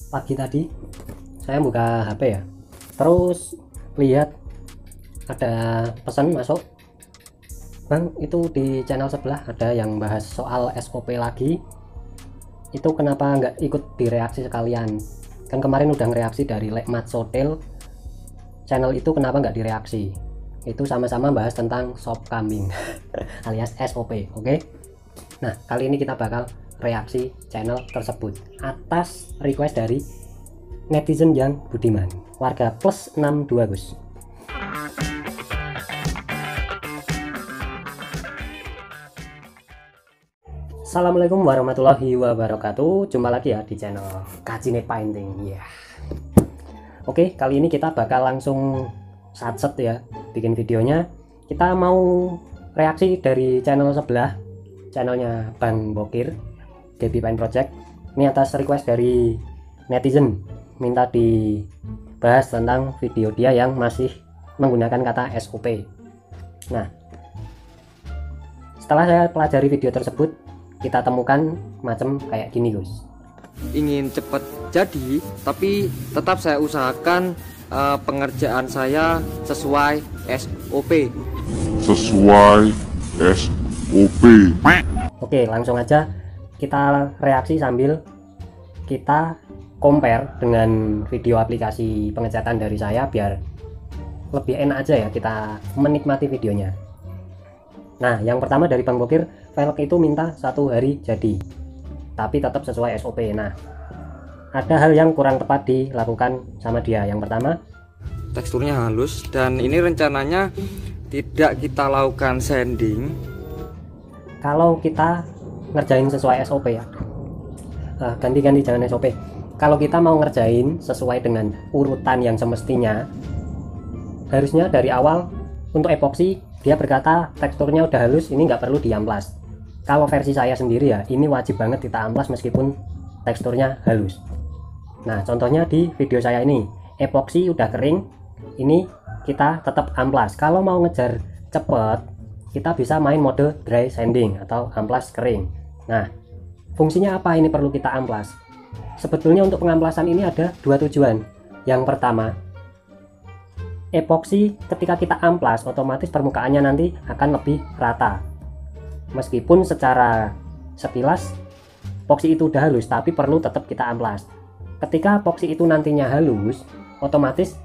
Pagi tadi saya buka HP ya, terus lihat ada pesan masuk, Bang, itu di channel sebelah ada yang bahas soal SOP lagi, itu kenapa nggak ikut direaksi sekalian? Kan kemarin udah ngereaksi dari Lekmat Sotel, channel itu kenapa nggak direaksi? Itu sama-sama bahas tentang sop kambing alias SOP. Oke, nah kali ini kita bakal reaksi channel tersebut atas request dari netizen yang budiman, warga plus 62 Gus. Assalamualaikum warahmatullahi wabarakatuh. Jumpa lagi ya di channel Kajine Painting ya. Oke, kali ini kita bakal langsung satset ya bikin videonya. Kita mau reaksi dari channel sebelah, channelnya Bang Bokir, Debbie Paint Project. Ini atas request dari netizen, minta dibahas tentang video dia yang masih menggunakan kata SOP. Nah, setelah saya pelajari video tersebut, kita temukan macam kayak gini Gus. Ingin cepat jadi, tapi tetap saya usahakan pengerjaan saya sesuai SOP. Oke, langsung aja kita reaksi sambil kita compare dengan video aplikasi pengecatan dari saya biar lebih enak aja ya kita menikmati videonya. Nah, yang pertama dari Bang Bokir, velg itu minta 1 hari jadi, tapi tetap sesuai SOP. Nah, ada hal yang kurang tepat dilakukan sama dia. Yang pertama, teksturnya halus, dan ini rencananya tidak kita lakukan sanding. kalau kita ngerjain sesuai SOP ya, ganti-ganti jangan SOP. Kalau kita mau ngerjain sesuai dengan urutan yang semestinya, harusnya dari awal untuk epoksi dia berkata teksturnya udah halus, ini nggak perlu diamplas. Kalau versi saya sendiri ya, ini wajib banget kita amplas meskipun teksturnya halus. Nah, contohnya di video saya ini, epoksi udah kering, ini kita tetap amplas. Kalau mau ngejar cepet, kita bisa main mode dry sanding atau amplas kering. Nah, fungsinya apa ini perlu kita amplas? Sebetulnya untuk pengamplasan ini ada dua tujuan. Yang pertama, epoksi ketika kita amplas otomatis permukaannya nanti akan lebih rata. Meskipun secara sekilas epoksi itu udah halus, tapi perlu tetap kita amplas. Ketika epoksi itu nantinya halus, otomatis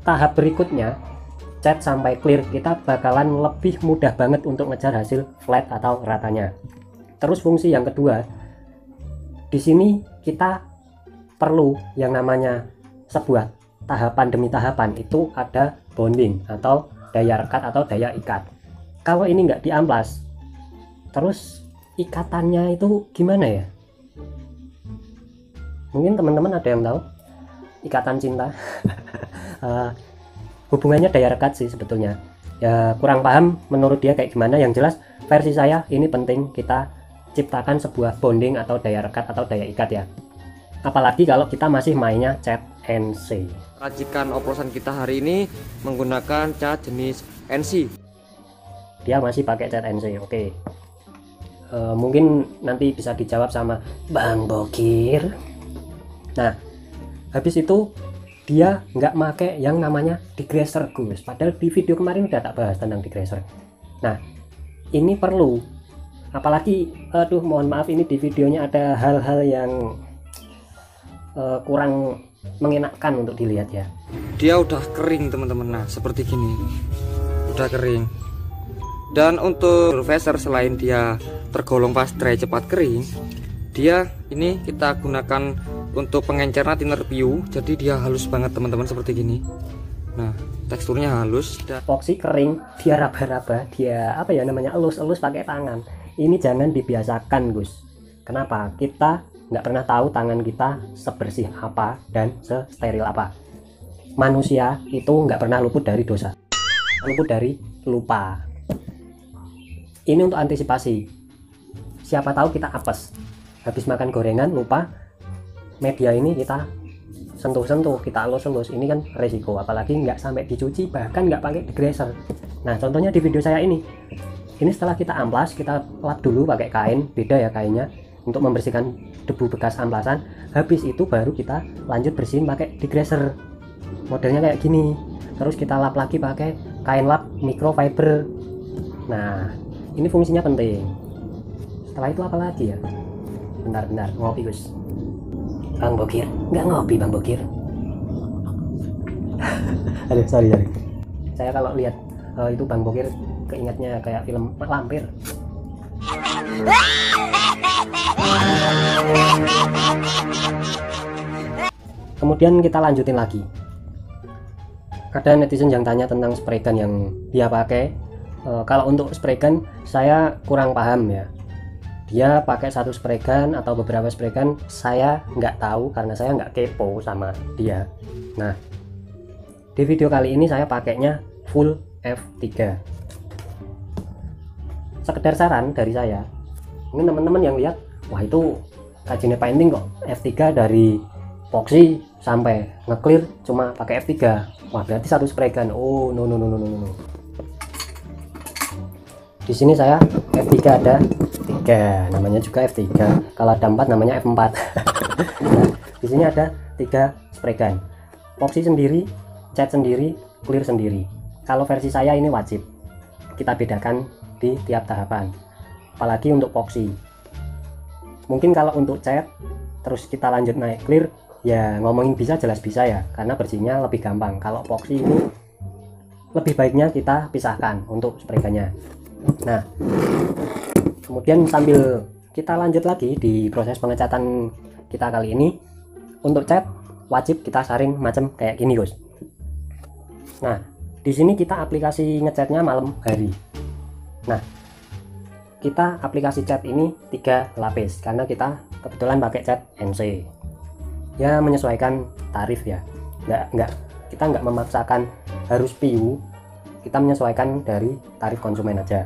tahap berikutnya cat sampai clear kita bakalan lebih mudah banget untuk ngejar hasil flat atau ratanya. Terus fungsi yang kedua, di sini kita perlu yang namanya sebuah tahapan demi tahapan, itu ada bonding atau daya rekat atau daya ikat. Kalau ini nggak diamplas, terus ikatannya itu gimana ya? Mungkin teman-teman ada yang tahu ikatan cinta. Hubungannya daya rekat sih sebetulnya ya, kurang paham menurut dia kayak gimana. Yang jelas versi saya ini penting kita ciptakan sebuah bonding atau daya rekat atau daya ikat ya, apalagi kalau kita masih mainnya cat NC. Racikan oplosan kita hari ini menggunakan cat jenis NC. Dia masih pakai cat NC. Oke. Mungkin nanti bisa dijawab sama Bang Bokir. Nah, habis itu dia nggak make yang namanya degreaser Gus, padahal di video kemarin udah tak bahas tentang degreaser. Nah, ini perlu, apalagi mohon maaf ini di videonya ada hal-hal yang kurang mengenakkan untuk dilihat ya. Dia udah kering teman-teman, nah seperti gini, udah kering. Dan untuk surfacer, selain dia tergolong fast dry cepat kering, dia ini kita gunakan untuk pengencernya thinner view, jadi dia halus banget teman-teman seperti gini. Nah, teksturnya halus dan epoksi kering, dia raba-raba, dia apa ya namanya, elus-elus pakai tangan. Ini jangan dibiasakan Gus. Kenapa? Kita nggak pernah tahu tangan kita sebersih apa dan sesteril apa. Manusia itu nggak pernah luput dari dosa, luput dari lupa. Ini untuk antisipasi. Siapa tahu kita apes, habis makan gorengan lupa, media ini kita sentuh-sentuh, kita elus-elus, ini kan resiko. Apalagi nggak sampai dicuci, bahkan nggak pakai degreaser. Nah, contohnya di video saya ini setelah kita amplas, kita lap dulu pakai kain, beda ya kainnya, untuk membersihkan debu bekas amplasan. habis itu baru kita lanjut bersihin pakai degreaser, modelnya kayak gini. Terus kita lap lagi pakai kain lap microfiber. Nah ini fungsinya penting. Setelah itu apa lagi ya, bentar ngopi Gus. Bang Bokir nggak ngopi Bang Bokir. Aduh sorry saya kalau lihat itu Bang Bokir keingetnya kayak film Mak Lampir. Kemudian kita lanjutin lagi. Ada netizen yang tanya tentang spray gun yang dia pakai. Kalau untuk spray gun saya kurang paham ya. Dia pakai satu spray gun atau beberapa spray gun, saya nggak tahu karena saya nggak kepo sama dia. Nah, di video kali ini saya pakainya full F3. Sekedar saran dari saya, mungkin teman-teman yang lihat, wah itu kajiannya painting kok F3 dari epoxy sampai nge-clear cuma pakai F3. Wah berarti satu spray gun. Oh no. Di sini saya F3 ada 3, namanya juga F3. Kalau ada 4 namanya F4. Nah, di sini ada 3 spray gun. Epoxy sendiri, cat sendiri, clear sendiri. Kalau versi saya ini wajib kita bedakan di tiap tahapan. Apalagi untuk epoxy. Mungkin kalau untuk cat terus kita lanjut naik clear, ya ngomongin bisa jelas bisa ya, karena bersihnya lebih gampang. Kalau epoxy ini lebih baiknya kita pisahkan untuk spray gunnya. Nah, kemudian sambil kita lanjut lagi di proses pengecatan kita kali ini, untuk cat wajib kita saring macam kayak gini Gus. Nah, di sini kita aplikasi ngecatnya malam hari. Nah, kita aplikasi cat ini 3 lapis karena kita kebetulan pakai cat NC. Ya menyesuaikan tarif ya. Kita nggak memaksakan harus PU. Kita menyesuaikan dari tarif konsumen aja.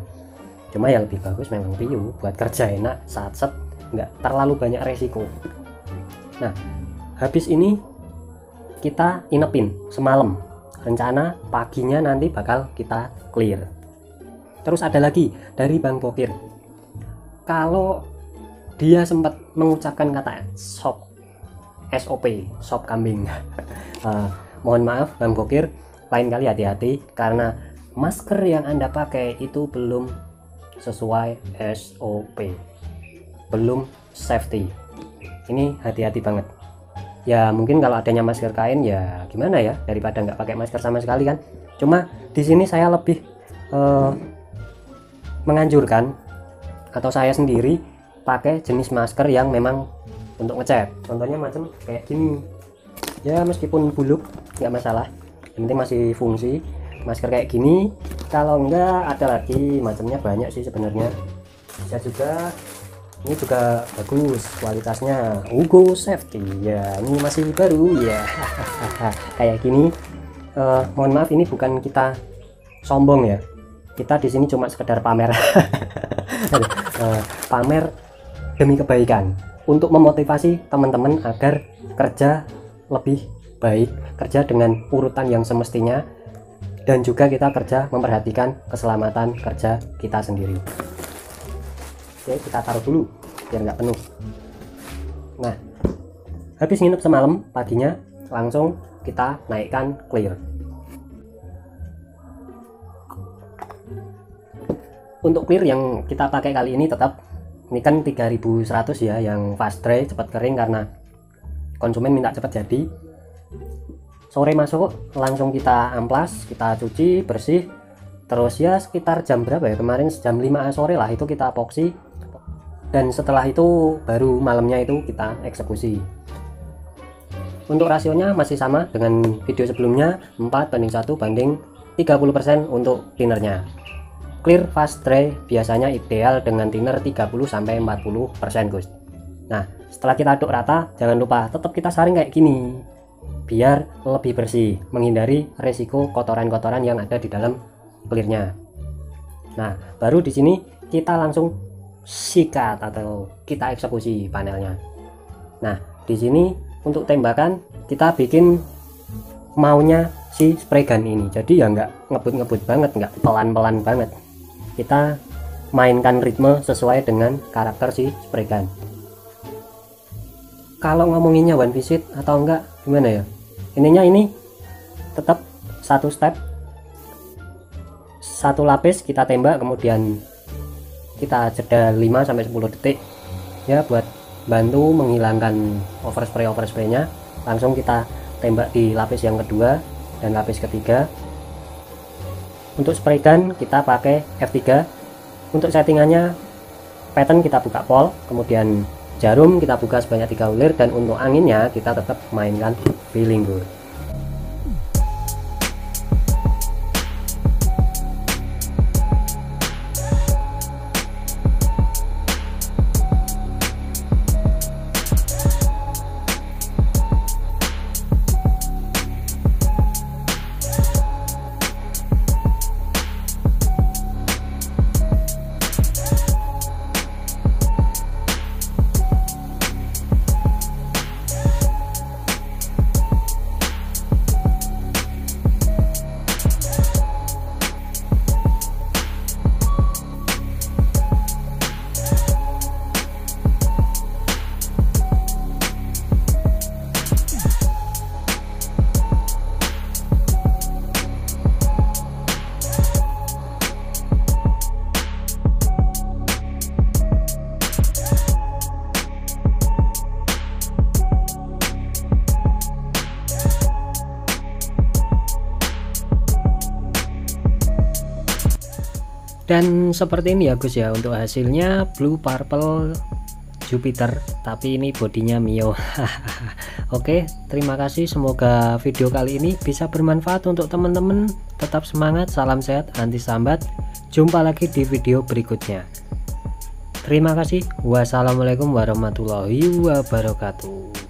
Cuma ya lebih bagus memang PU buat kerja enak, set nggak terlalu banyak resiko. Nah, habis ini kita inepin semalam. Rencana paginya nanti bakal kita clear. Terus ada lagi dari Bang Bokir. Kalau dia sempat mengucapkan kata SOP kambing. Mohon maaf Bang Bokir, lain kali hati-hati karena masker yang Anda pakai itu belum sesuai SOP, belum safety. Ini hati-hati banget. Ya mungkin kalau adanya masker kain ya gimana ya, daripada nggak pakai masker sama sekali kan. Cuma di sini saya lebih menganjurkan atau saya sendiri pakai jenis masker yang memang untuk ngecat. Contohnya macam kayak gini. Ya meskipun buluk nggak masalah, yang penting masih fungsi. Masker kayak gini. Kalau enggak ada lagi macamnya banyak sih sebenarnya. Bisa juga. Ini juga bagus kualitasnya, Ugo Safety ya, ini masih baru ya. Kayak gini. Mohon maaf ini bukan kita sombong ya, kita di sini cuma sekedar pamer. Pamer demi kebaikan, untuk memotivasi teman-teman agar kerja lebih baik, kerja dengan urutan yang semestinya, dan juga kita kerja memperhatikan keselamatan kerja kita sendiri. Oke, kita taruh dulu biar nggak penuh. Nah, habis nginep semalam, paginya langsung kita naikkan clear. Untuk clear yang kita pakai kali ini tetap, ini kan 3100 ya, yang fast dry cepat kering karena konsumen minta cepat jadi. Sore masuk langsung kita amplas, kita cuci bersih. Terus ya sekitar jam berapa ya kemarin, jam 5 sore lah itu kita epoxy, dan setelah itu baru malamnya itu kita eksekusi. Untuk rasionya masih sama dengan video sebelumnya, 4:1 banding 30% untuk tinernya. Clear fast dry biasanya ideal dengan thinner 30-40% Gus. Nah setelah kita aduk rata, jangan lupa tetap kita saring kayak gini biar lebih bersih, menghindari resiko kotoran-kotoran yang ada di dalam clearnya. Nah baru di sini kita langsung sikat atau kita eksekusi panelnya. Nah di sini untuk tembakan kita bikin maunya si spray gun ini, jadi ya nggak ngebut-ngebut banget, nggak pelan-pelan banget. Kita mainkan ritme sesuai dengan karakter si spray gun. kalau ngomonginnya one visit atau enggak gimana ya, ininya ini tetap satu step, satu lapis kita tembak, kemudian kita jeda 5-10 detik ya buat bantu menghilangkan overspray-nya. Langsung kita tembak di lapis yang kedua dan lapis ketiga. Untuk spray gun kita pakai F3. Untuk settingannya pattern kita buka pol, kemudian jarum kita buka sebanyak 3 bulir, dan untuk anginnya kita tetap mainkan feeling good. Dan seperti ini ya Gus ya, untuk hasilnya blue purple Jupiter, tapi ini bodinya Mio. Oke, terima kasih, semoga video kali ini bisa bermanfaat untuk teman-teman. Tetap semangat, salam sehat, anti sambat, jumpa lagi di video berikutnya. Terima kasih, wassalamualaikum warahmatullahi wabarakatuh.